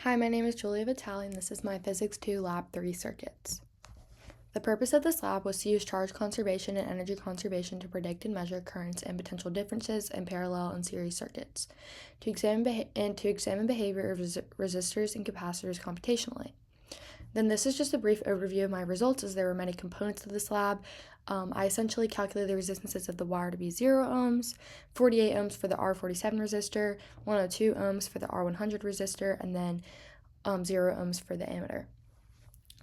Hi, my name is Julia Vitale, and this is my Physics 2 Lab 3 circuits. The purpose of this lab was to use charge conservation and energy conservation to predict and measure currents and potential differences in parallel and series circuits, to examine behavior of resistors and capacitors computationally. Then this is just a brief overview of my results, as there were many components of this lab. I essentially calculated the resistances of the wire to be 0 ohms, 48 ohms for the R47 resistor, 102 ohms for the R100 resistor, and then 0 ohms for the ammeter.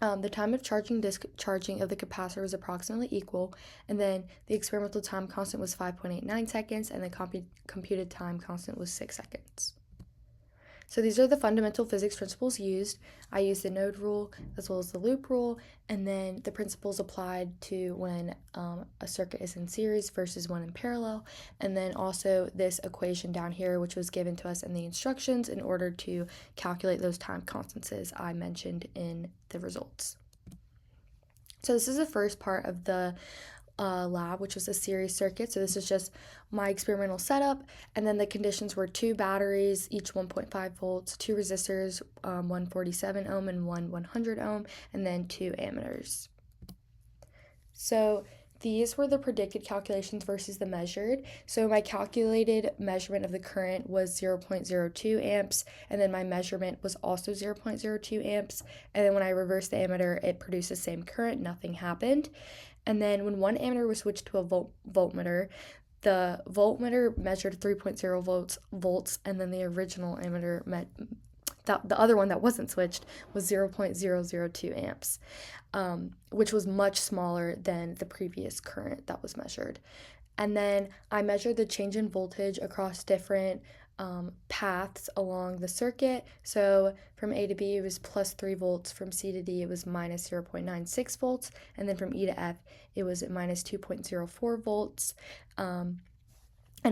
The time of discharging of the capacitor was approximately equal, and then the experimental time constant was 5.89 seconds, and the computed time constant was 6 seconds. So these are the fundamental physics principles used. I used the node rule as well as the loop rule, and then the principles applied to when a circuit is in series versus when in parallel, and then also this equation down here, which was given to us in the instructions in order to calculate those time constances I mentioned in the results. So this is the first part of the lab, which was a series circuit. So this is just my experimental setup, and then the conditions were 2 batteries, each 1.5 volts, 2 resistors, 147 ohm and 100 ohm, and then 2 ammeters. So these were the predicted calculations versus the measured. So my calculated measurement of the current was 0.02 amps, and then my measurement was also 0.02 amps. And then when I reversed the ammeter, it produced the same current, nothing happened. And then when one ammeter was switched to a voltmeter, the voltmeter measured 3.0 volts, and then the original ammeter the other one that wasn't switched was 0.002 amps, which was much smaller than the previous current that was measured. And then I measured the change in voltage across different paths along the circuit. So from A to B, it was plus 3 volts. From C to D, it was minus 0.96 volts. And then from E to F, it was minus 2.04 volts. And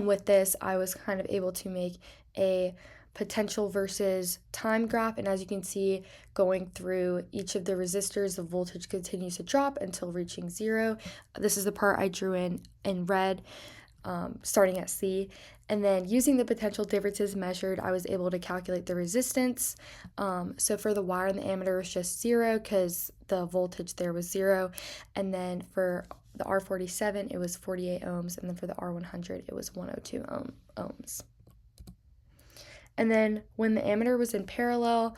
with this, I was kind of able to make a potential versus time graph, and as you can see, going through each of the resistors, the voltage continues to drop until reaching 0. This is the part I drew in red, starting at C. And then using the potential differences measured, I was able to calculate the resistance. So for the wire and the ammeter, it was just 0 because the voltage there was 0. And then for the R47, it was 48 ohms. And then for the R100, it was 102 ohms. And then when the ammeter was in parallel,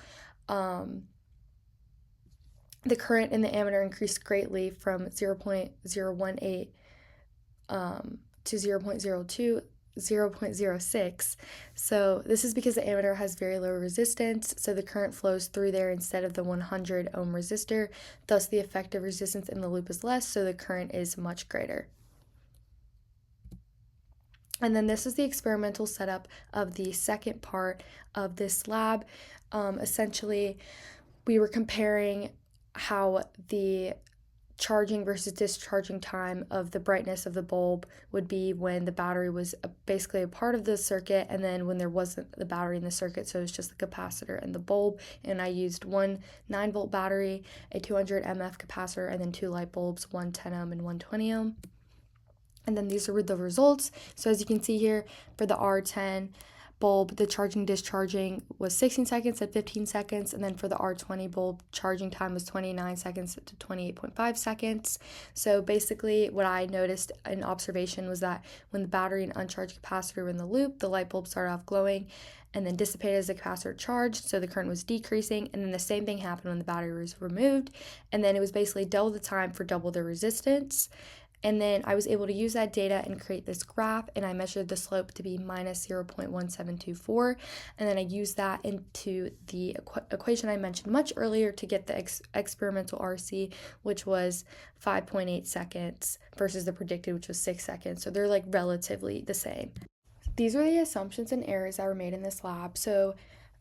the current in the ammeter increased greatly from 0.018 to 0.06. So this is because the ammeter has very low resistance, so the current flows through there instead of the 100 ohm resistor. Thus, the effective resistance in the loop is less, so the current is much greater. And then this is the experimental setup of the second part of this lab. Essentially, we were comparing how the charging versus discharging time of the brightness of the bulb would be when the battery was basically a part of the circuit, and then when there wasn't the battery in the circuit, so it's just the capacitor and the bulb. And I used one 9-volt battery, a 200 mF capacitor, and then 2 light bulbs, one 10 ohm and one 20 ohm. And then these are the results. So as you can see here, for the R10 bulb, the charging discharging was 16 seconds at 15 seconds, and then for the R20 bulb, charging time was 29 seconds to 28.5 seconds. So basically what I noticed in observation was that when the battery and uncharged capacitor were in the loop, the light bulb started off glowing and then dissipated as the capacitor charged, so the current was decreasing. And then the same thing happened when the battery was removed, and then it was basically double the time for double the resistance. And then I was able to use that data and create this graph, and I measured the slope to be minus 0.1724, and then I used that into the equation I mentioned much earlier to get the experimental RC, which was 5.8 seconds versus the predicted, which was 6 seconds. So they're like relatively the same. These are the assumptions and errors that were made in this lab. So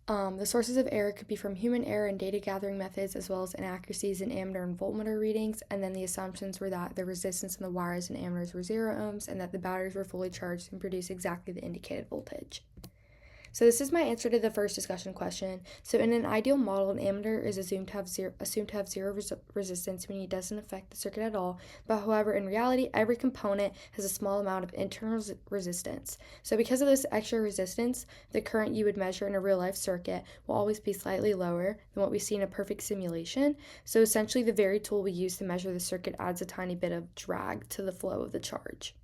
the sources of error could be from human error and data gathering methods, as well as inaccuracies in ammeter and voltmeter readings. And then the assumptions were that the resistance in the wires and ammeters were 0 ohms, and that the batteries were fully charged and produced exactly the indicated voltage. So this is my answer to the first discussion question. So in an ideal model, an ammeter is assumed to have zero resistance, meaning it doesn't affect the circuit at all. But however, in reality, every component has a small amount of internal resistance. So because of this extra resistance, the current you would measure in a real life circuit will always be slightly lower than what we see in a perfect simulation. So essentially, the very tool we use to measure the circuit adds a tiny bit of drag to the flow of the charge.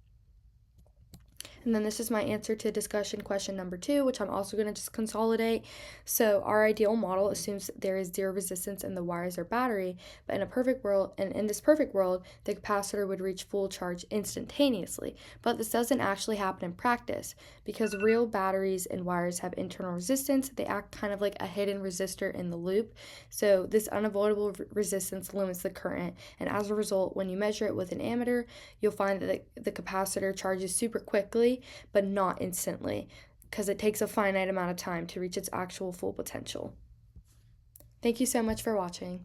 And then this is my answer to discussion question number 2, which I'm also going to just consolidate. So our ideal model assumes that there is zero resistance in the wires or battery, but in this perfect world, the capacitor would reach full charge instantaneously. But this doesn't actually happen in practice because real batteries and wires have internal resistance. They act kind of like a hidden resistor in the loop. So this unavoidable resistance limits the current, and as a result, when you measure it with an ammeter, you'll find that the capacitor charges super quickly, but not instantly, because it takes a finite amount of time to reach its actual full potential. Thank you so much for watching.